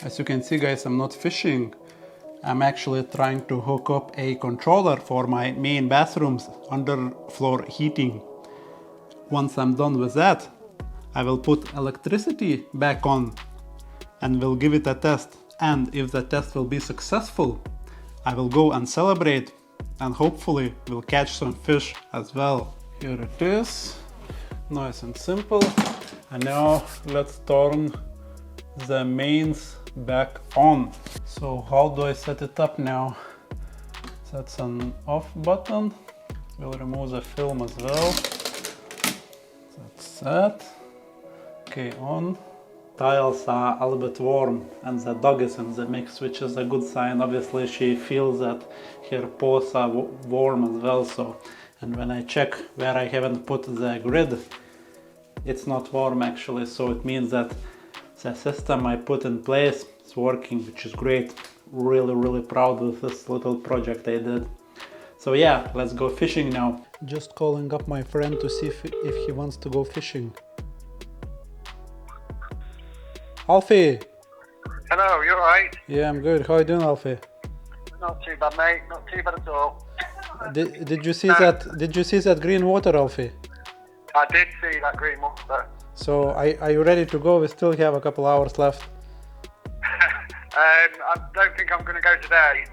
As you can see, guys, I'm not fishing. I'm actually trying to hook up a controller for my main bathroom's underfloor heating. Once I'm done with that, I will put electricity back on and will give it a test. And if the test will be successful, I will go and celebrate and hopefully will catch some fish as well. Here it is, nice and simple. And now let's turn the mains back on. So how do I set it up now? That's an off button. We'll remove the film as well. That's set. Okay, on. Tiles are a little bit warm and the dog is in the mix, which is a good sign. Obviously she feels that her paws are warm as well. So, and when I check where I haven't put the grid, it's not warm actually, so it means that the system I put in place is working, which is great. Really proud of this little project I did. So yeah, let's go fishing now. Just calling up my friend to see if he wants to go fishing. Alfie! Hello, you alright? Yeah, I'm good. How are you doing, Alfie? Not too bad, mate. Not too bad at all. Did you see that? Did you see that green water, Alfie? I did see that green monster. So are you ready to go? We still have a couple hours left. I don't think I'm going to go today.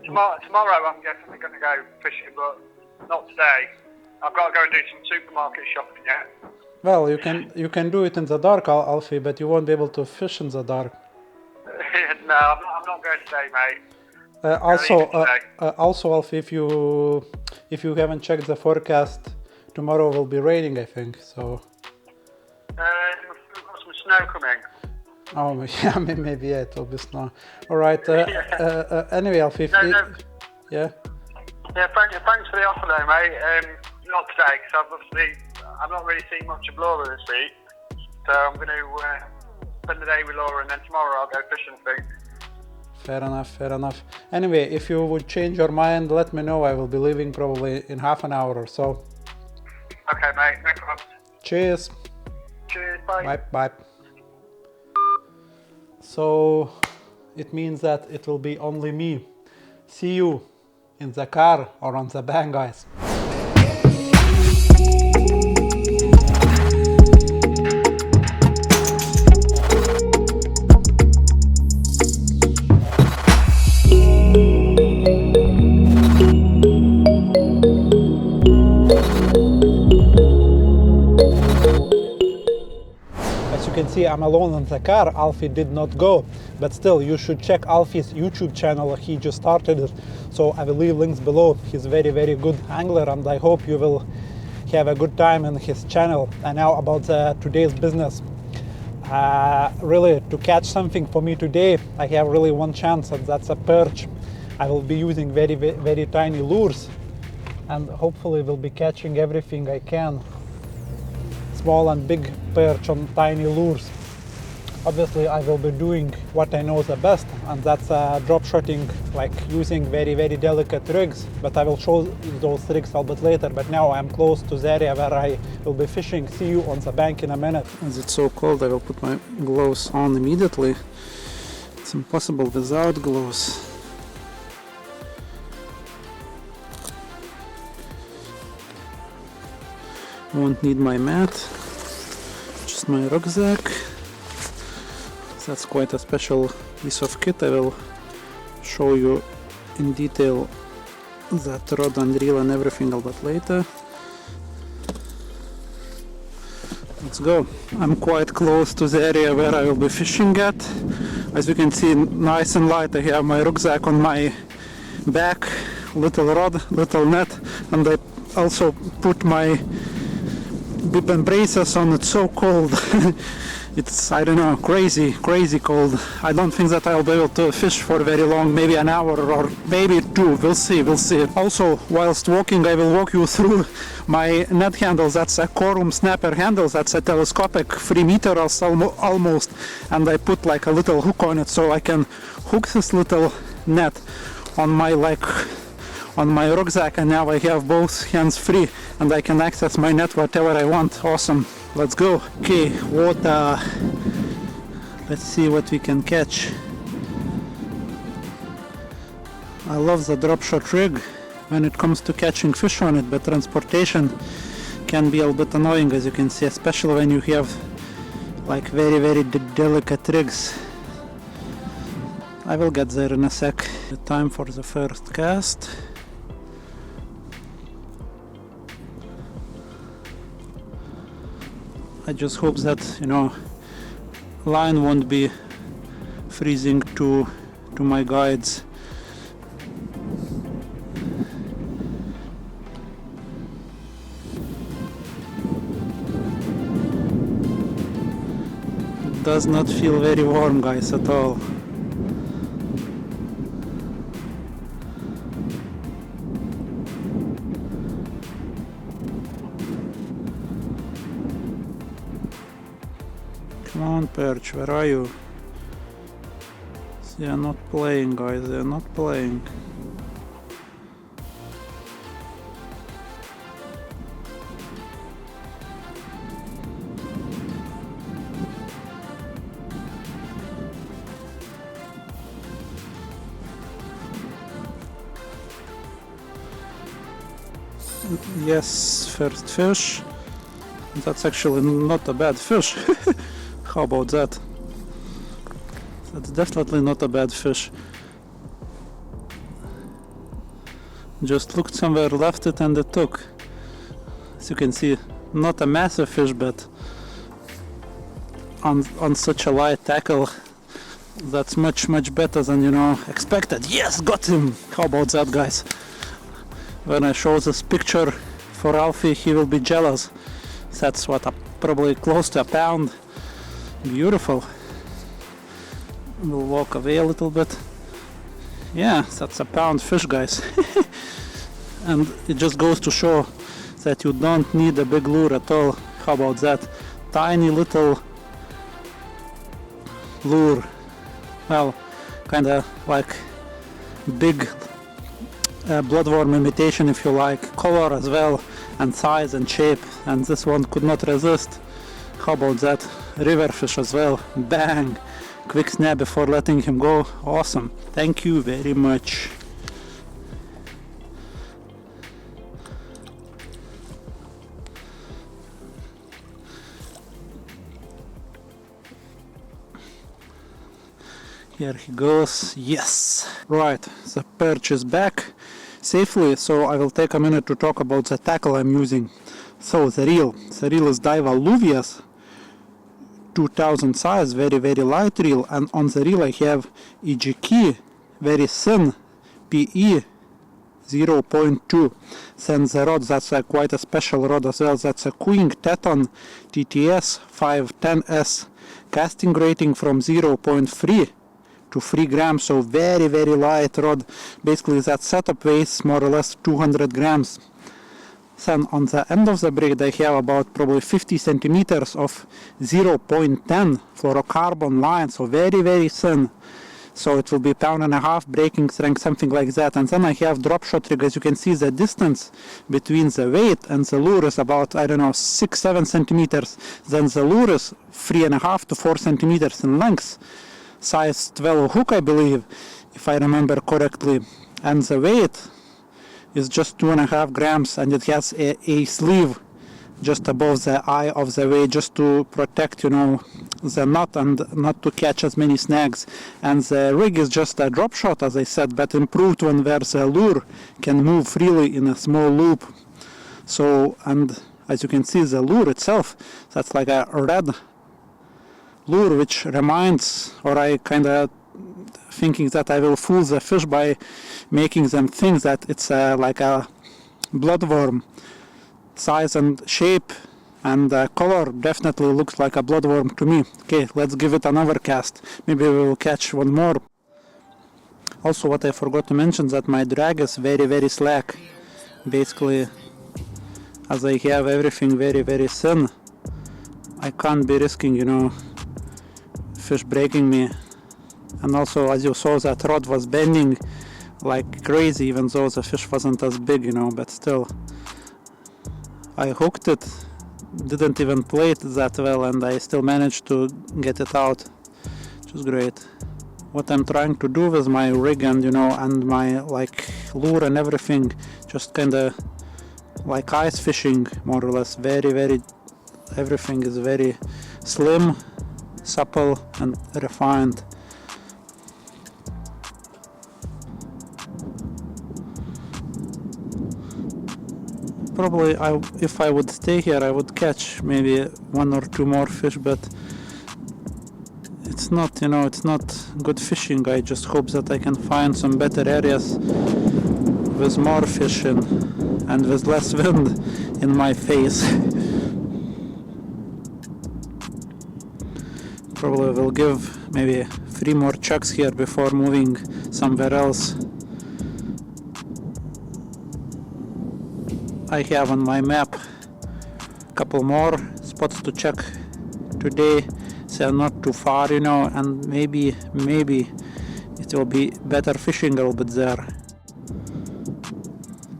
Tomorrow I'm definitely going to go fishing, but not today. I've got to go and do some supermarket shopping yet. Well, you can do it in the dark, Alfie, but you won't be able to fish in the dark. No, I'm not going today, mate. Also, Alfie, if you haven't checked the forecast, tomorrow will be raining, I think. So. We've got some snow coming. Oh yeah, maybe yeah, it will be snow. All right. Anyway, Alfie. No. Yeah. Yeah. Thanks for the offer, though, mate. Not today, because I've not really seen much of Laura this week, so I'm going to spend the day with Laura, and then tomorrow I'll go fishing. Fair enough. Anyway, if you would change your mind, let me know. I will be leaving probably in half an hour or so. Okay, mate. No problem. Cheers. Cheers. Bye. Bye. So it means that it will be only me. See you in the car or on the bank, guys. See, I'm alone in the car. Alfie did not go, but still you should check Alfie's YouTube channel. He just started it, so I will leave links below. He's very good angler, and I hope you will have a good time in his channel. And now about today's business. Really, to catch something for me today, I have really one chance, and that's a perch. I will be using very tiny lures, and hopefully will be catching everything I can. Small and big perch on tiny lures. Obviously I will be doing what I know the best, and that's drop shotting, like using very delicate rigs, but I will show those rigs a bit later. But now I'm close to the area where I will be fishing. See you on the bank in a minute. As it's so cold, I will put my gloves on immediately. It's impossible without gloves. Won't need my mat, just my rucksack. That's quite a special piece of kit. I will show you in detail that rod and reel and everything a bit later. Let's go. I'm quite close to the area where I will be fishing at. As you can see, nice and light. I have my rucksack on my back, little rod, little net, and I also put my bib and braces on. It's so cold. It's, I don't know, crazy cold. I don't think that I'll be able to fish for very long, maybe an hour or maybe two. We'll see. Also, whilst walking, I will walk you through my net handles. That's a Corum snapper handles. That's a telescopic 3 meters almost, and I put like a little hook on it so I can hook this little net on my rucksack, and now I have both hands free and I can access my net whatever I want. Awesome, let's go. Okay, what Let's see what we can catch. I love the Dropshot rig when it comes to catching fish on it, but transportation can be a little bit annoying, as you can see, especially when you have like very delicate rigs. I will get there in a sec. The time for the first cast. I just hope that, you know, line won't be freezing to my guides. It does not feel very warm, guys, at all. Come on, Perch, where are you? They are not playing, guys, they are not playing. Yes, first fish. That's actually not a bad fish. How about that? That's definitely not a bad fish. Just looked somewhere, left it, and it took. As you can see, not a massive fish, but on such a light tackle, that's much better than, you know, expected. Yes, got him! How about that, guys? When I show this picture for Alfie, he will be jealous. That's what, probably close to a pound. Beautiful. We'll walk away a little bit. Yeah, that's a pound fish, guys. And it just goes to show that you don't need a big lure at all. How about that? Tiny little lure. Well, kinda like big bloodworm imitation, if you like. Color as well, and size and shape, and this one could not resist. How about that? River fish as well. Bang! Quick snap before letting him go. Awesome. Thank you very much. Here he goes. Yes! Right, the perch is back safely, so I will take a minute to talk about the tackle I'm using. So the reel is Daiwa Luvias 2000 size, very light reel, and on the reel I have EGK, very thin PE 0.2. Then the rod, that's quite a special rod as well. That's a Queen Teton TTS 510S, casting rating from 0.3 to 3 grams, so very light rod. Basically that setup weighs more or less 200 grams. Then on the end of the braid I have about probably 50 centimeters of 0.10 fluorocarbon line, so very thin. So it will be £1.5 pound breaking strength, something like that. And then I have Dropshot rig. As you can see, the distance between the weight and the lure is about, I don't know, 6-7 centimeters. Then the lure is 3.5 to 4 centimeters in length. Size 12 hook, I believe, if I remember correctly. And the weight is just 2.5 grams, and it has a sleeve just above the eye of the weight, just to protect, you know, the knot and not to catch as many snags. And the rig is just a drop shot, as I said, but improved one where the lure can move freely in a small loop. So, and as you can see, the lure itself, that's like a red lure, which reminds, or I kind of thinking that I will fool the fish by making them think that it's like a bloodworm. Size and shape and color definitely looks like a bloodworm to me. Okay, let's give it another cast. Maybe we will catch one more. Also, what I forgot to mention, that my drag is very slack. Basically, as I have everything very thin, I can't be risking, you know, fish breaking me. And also, as you saw, that rod was bending like crazy, even though the fish wasn't as big, you know, but still. I hooked it, didn't even play it that well, and I still managed to get it out. is great. What I'm trying to do with my rig and and my like lure and everything, just kinda like ice fishing more or less. Very everything is very slim, supple and refined. Probably if I would stay here I would catch maybe 1 or 2 more fish, but it's not, it's not good fishing. I just hope that I can find some better areas with more fish in and with less wind in my face. Probably will give maybe 3 more chucks here before moving somewhere else. I have on my map a couple more spots to check today, so not too far, and maybe it will be better fishing a little bit there.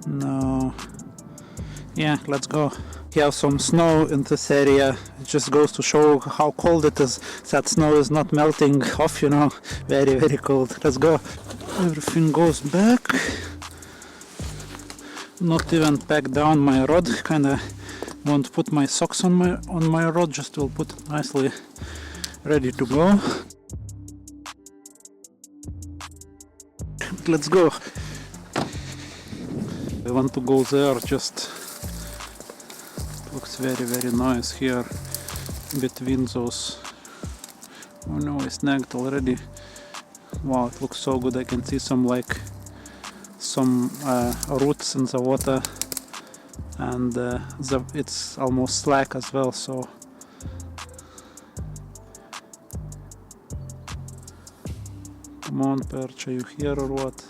No, yeah, let's go. We have some snow in this area. It just goes to show how cold it is. That snow is not melting off, very cold. Let's go. Everything goes back. Not even pack down my rod. Kinda won't put my socks on my rod. Just will put it nicely ready to go. Let's go. I want to go there. Just looks very nice here between those. Oh no, I snagged already. Wow, it looks so good. I can see some roots in the water, and it's almost slack as well, so come on, Perch, are you here or what?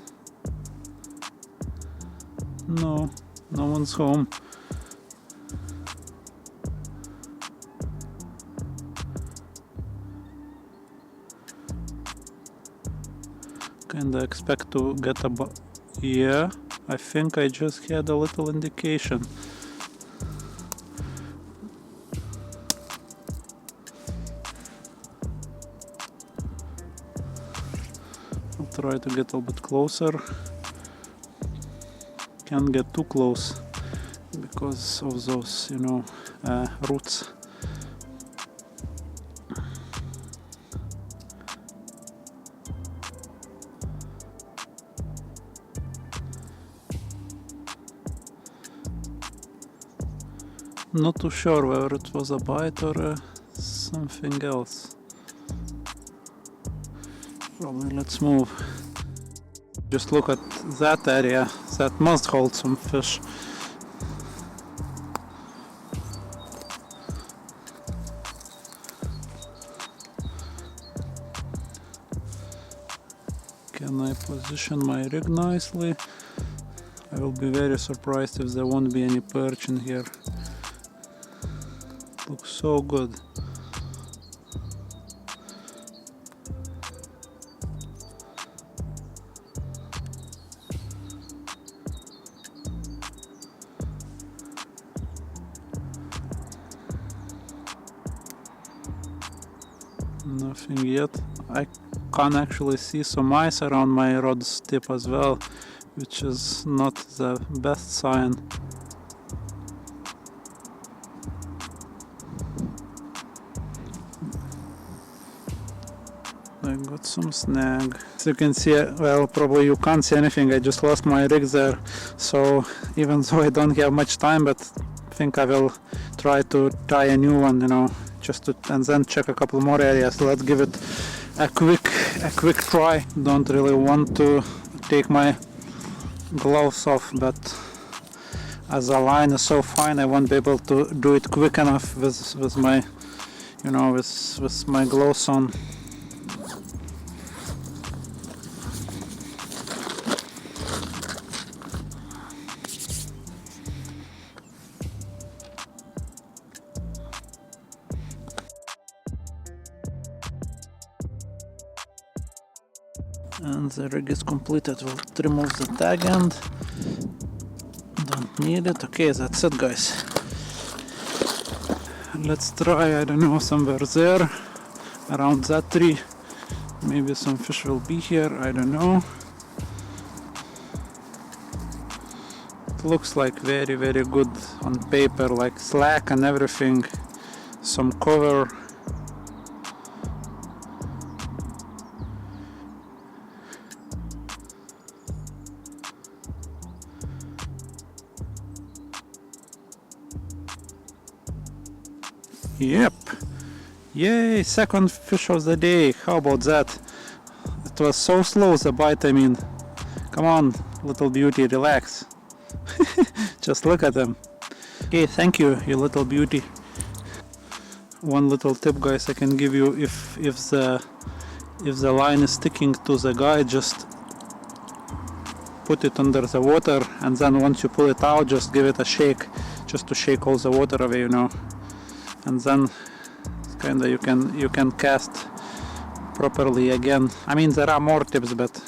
No one's home. Kinda expect to get yeah, I think I just had a little indication. I'll try to get a little bit closer. Can't get too close because of those, roots. Not too sure whether it was a bite or something else. Probably let's move. Just look at that area. That must hold some fish. Can I position my rig nicely? I will be very surprised if there won't be any perch in here. Looks so good. Nothing yet. I can actually see some ice around my rod's tip as well, which is not the best sign. I got some snag. As you can see, well, probably you can't see anything. I just lost my rig there, so even though I don't have much time, but I think I will try to tie a new one, and then check a couple more areas. Let's give it a quick try. Don't really want to take my gloves off, but as the line is so fine, I won't be able to do it quick enough with my with my gloves on. And the rig is completed. We'll remove the tag end. Don't need it. Okay, that's it, guys. Let's try, I don't know, somewhere there, around that tree. Maybe some fish will be here, I don't know. It looks like very good on paper, like slack and everything, some cover. Yep, yay, second fish of the day. How about that? It was so slow, the bite, I mean. Come on, little beauty, relax. Just look at them. Okay, thank you, you little beauty. One little tip, guys, I can give you: if the line is sticking to the guy, just put it under the water, and then once you pull it out, just give it a shake, just to shake all the water away, you know. And then kinda you can cast properly again. I mean, there are more tips, but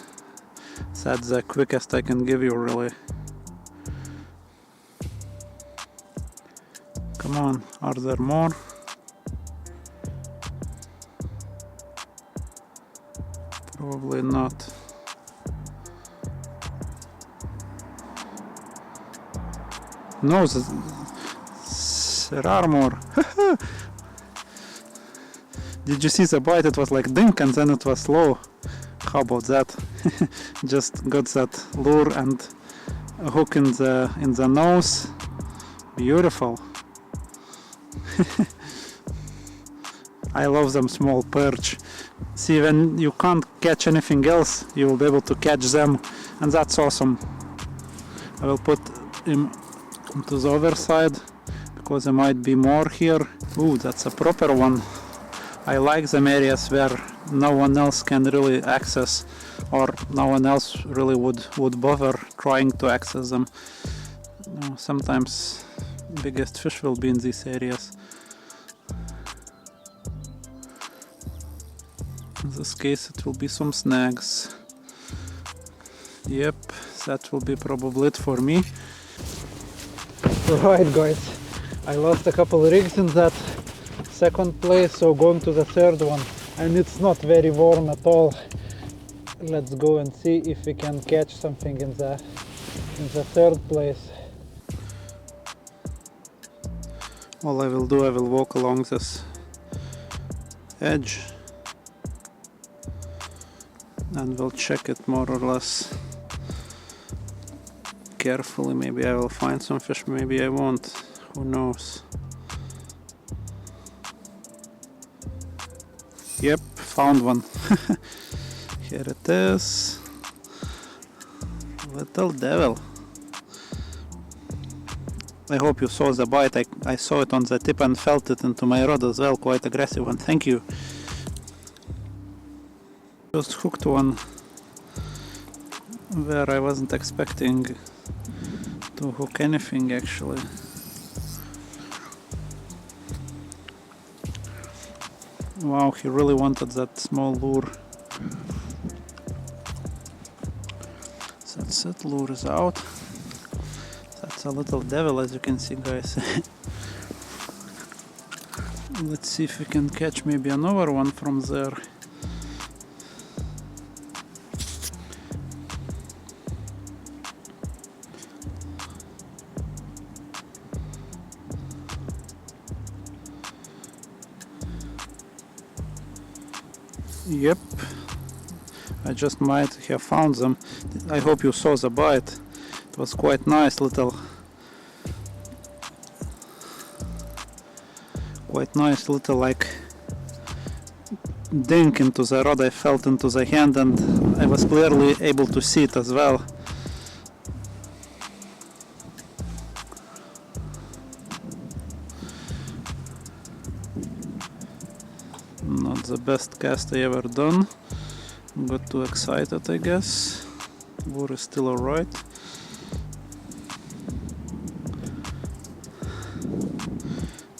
that's the quickest I can give you, really. Come on, are there more? Probably not. No, there are more. Did you see the bite? It was like dink and then it was slow. How about that? Just got that lure and a hook in the nose. Beautiful. I love them small perch. See, when you can't catch anything else, you will be able to catch them, and that's awesome. I will put him onto the other side because there might be more here. Ooh, that's a proper one. I like them areas where no one else can really access, or no one else really would bother trying to access them. Sometimes biggest fish will be in these areas. In this case it will be some snags. Yep, that will be probably it for me. Right, guys, I lost a couple rigs in that second place, so going to the third one, and it's not very warm at all. Let's go and see if we can catch something in the third place. All I will do, I will walk along this edge and we'll check it more or less carefully. Maybe I will find some fish, maybe I won't, who knows. Yep, found one. Here it is. Little devil. I hope you saw the bite. I saw it on the tip and felt it into my rod as well. Quite aggressive one, thank you. Just hooked one where I wasn't expecting to hook anything actually. Wow, he really wanted that small lure. That's it, lure is out. That's a little devil, as you can see, guys. Let's see if we can catch maybe another one from there. Yep, I just might have found them. I hope you saw the bite. It was quite nice, little like dink into the rod. I felt into the hand and I was clearly able to see it as well. Not the best cast I ever done. Got too excited, I guess. Lure is still alright.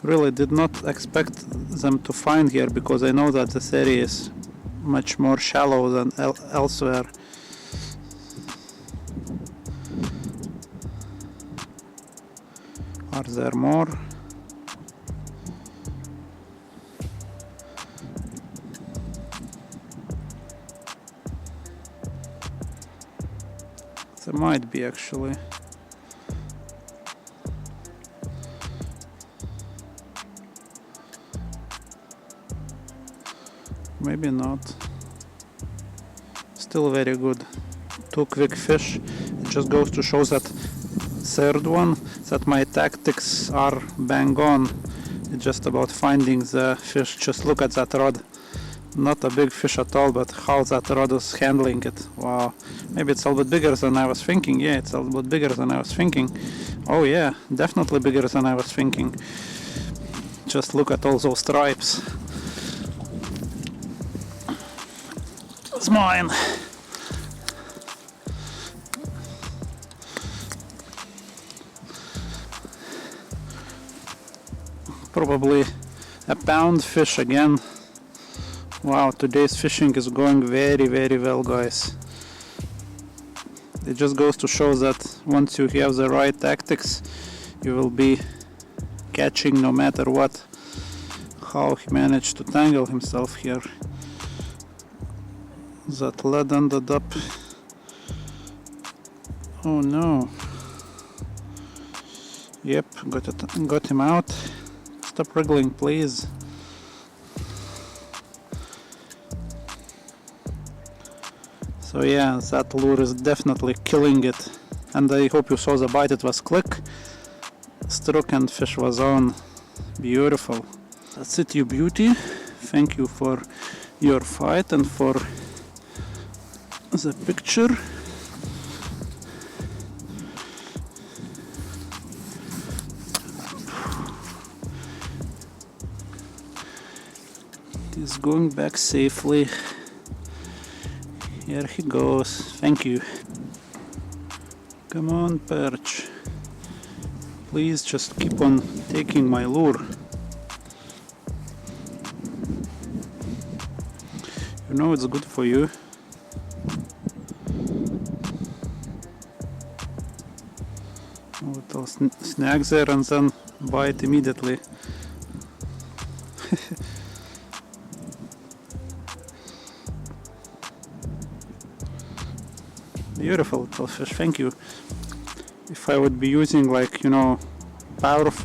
Really did not expect them to find here, because I know that this area is much more shallow than elsewhere. Are there more? There might be actually. Maybe not. Still very good. 2 quick fish. It just goes to show that third one, that my tactics are bang on. It's just about finding the fish. Just look at that rod. Not a big fish at all, but how that rod is handling it. Wow. Maybe it's a little bit bigger than I was thinking. Yeah, it's a little bit bigger than I was thinking. Oh yeah, definitely bigger than I was thinking. Just look at all those stripes. It's mine. Probably a pound fish again. Wow, today's fishing is going very, very well, guys. It just goes to show that once you have the right tactics, you will be catching no matter what. How he managed to tangle himself here. That lead ended up. Oh no. Yep, got him out. Stop wriggling, please. So yeah, that lure is definitely killing it. And I hope you saw the bite, it was click, struck and fish was on. Beautiful. That's it, you beauty. Thank you for your fight and for the picture. He's going back safely. Here he goes. Thank you. Come on, Perch. Please just keep on taking my lure. You know it's good for you. A little snag there and then bite immediately. Beautiful little fish, thank you. If I would be using, like, you know,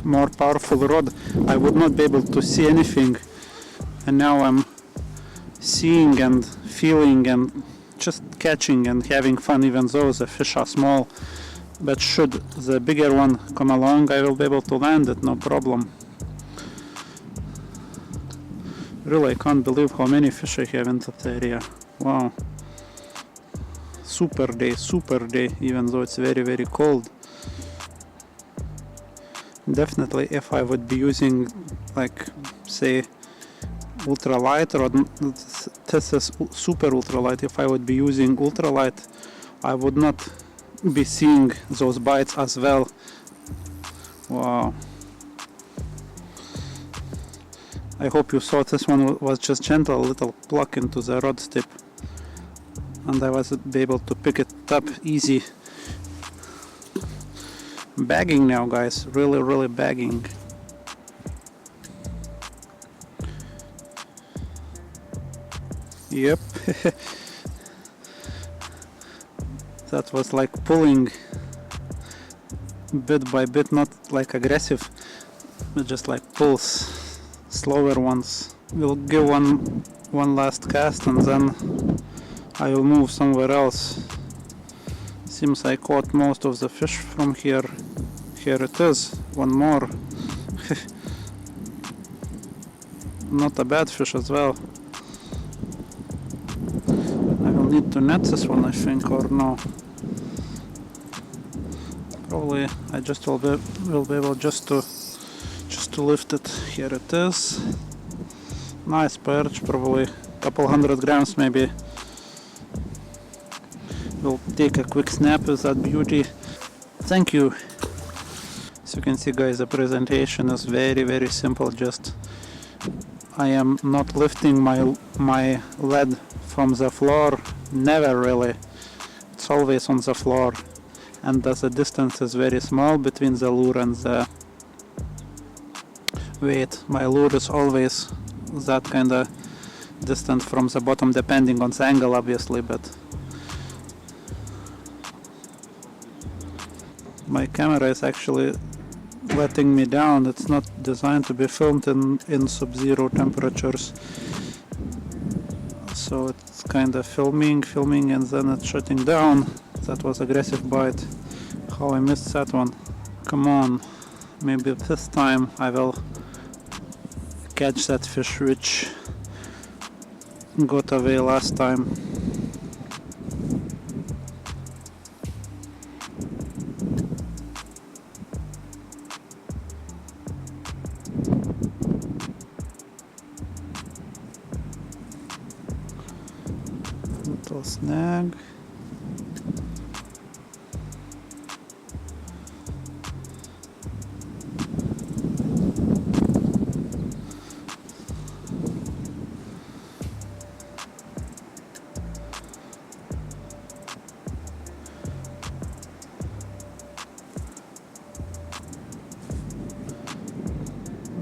more powerful rod, I would not be able to see anything. And now I'm seeing and feeling and just catching and having fun, even though the fish are small. But should the bigger one come along, I will be able to land it, no problem. Really, I can't believe how many fish I have in that area. Wow. Super day, even though it's very, very cold. Definitely, if I would be using, like, say, ultralight rod, this is super ultralight. If I would be using ultralight, I would not be seeing those bites as well. Wow. I hope you saw this one was just gentle, a little pluck into the rod tip. And I was able to pick it up easy. Bagging now, guys, really bagging. Yep. That was like pulling bit by bit, not like aggressive, but just like pulls, slower ones. We'll give one last cast and then I will move somewhere else. Seems I caught most of the fish from here. Here it is, one more. Not a bad fish as well. I will need to net this one, I think, or no. Probably I just will be able just to lift it. Here it is. Nice perch, probably a couple 100 grams maybe. We'll take a quick snap with that beauty. Thank you. As you can see, guys, the presentation is very simple. Just I am not lifting my lead from the floor, never really. It's always on the floor, and as the distance is very small between the lure and the weight, my lure is always that kind of distance from the bottom, depending on the angle obviously, but my camera is actually letting me down. It's not designed to be filmed in sub-zero temperatures. So it's kind of filming and then it's shutting down. That was aggressive bite. How I missed that one. Come on, maybe this time I will catch that fish which got away last time. Little snag.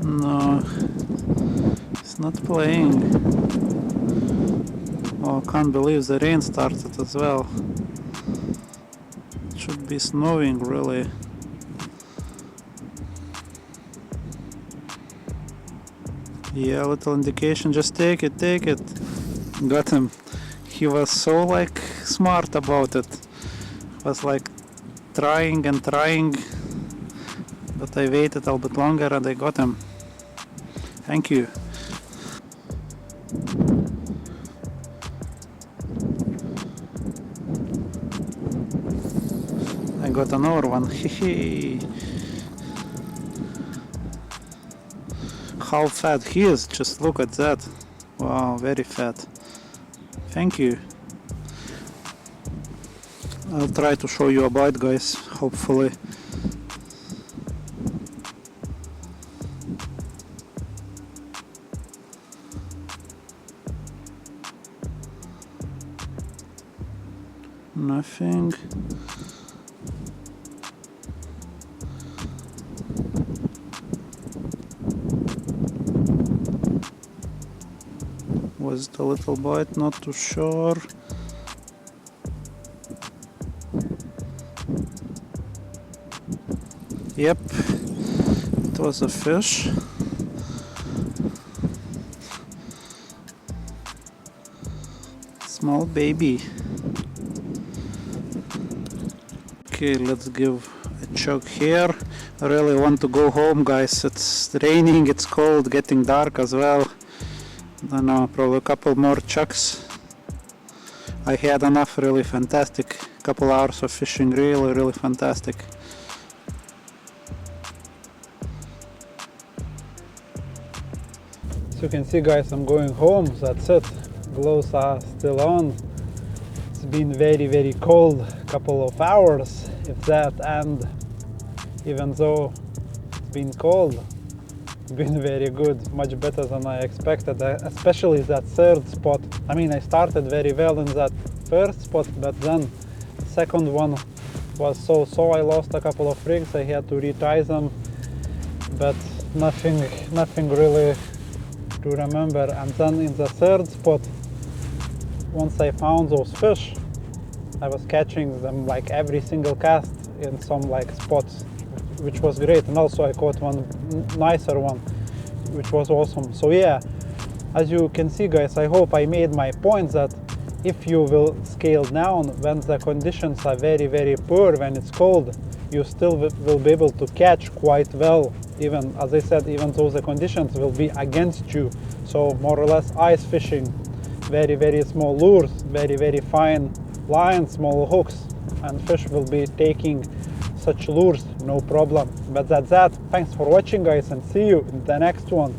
No, it's not playing. Oh, can't believe the rain started as well. It should be snowing really. Yeah, little indication, just take it. Got him. He was so like smart about it. Was like trying, but I waited a little bit longer and I got him. Thank you. I got another one. How fat he is, just look at that. Wow, very fat. Thank you. I'll try to show you a bite, guys, hopefully. Nothing. Was it a little bite? Not too sure. Yep, it was a fish. Small baby. Okay, let's give a chug here. I really want to go home, guys. It's raining, it's cold, getting dark as well. I don't know, probably a couple more chugs. I had enough, really fantastic. Couple hours of fishing, really fantastic. As you can see, guys, I'm going home. That's it. Gloves are still on. It's been very cold, couple of hours, if that, and even though it's been cold, it's been very good, much better than I expected, especially that third spot. I mean, I started very well in that first spot, but then the second one was so I lost a couple of rigs. I had to retie them, but nothing really to remember. And then in the third spot, once I found those fish, I was catching them like every single cast in some like spots, which was great. And also I caught one nicer one, which was awesome. So yeah, as you can see, guys, I hope I made my point that if you will scale down when the conditions are very poor, when it's cold, you still will be able to catch quite well, even, as I said, even though the conditions will be against you. So more or less ice fishing, very small lures, very fine lines, small hooks, and fish will be taking such lures, no problem. But that's that. Thanks for watching, guys, and see you in the next one.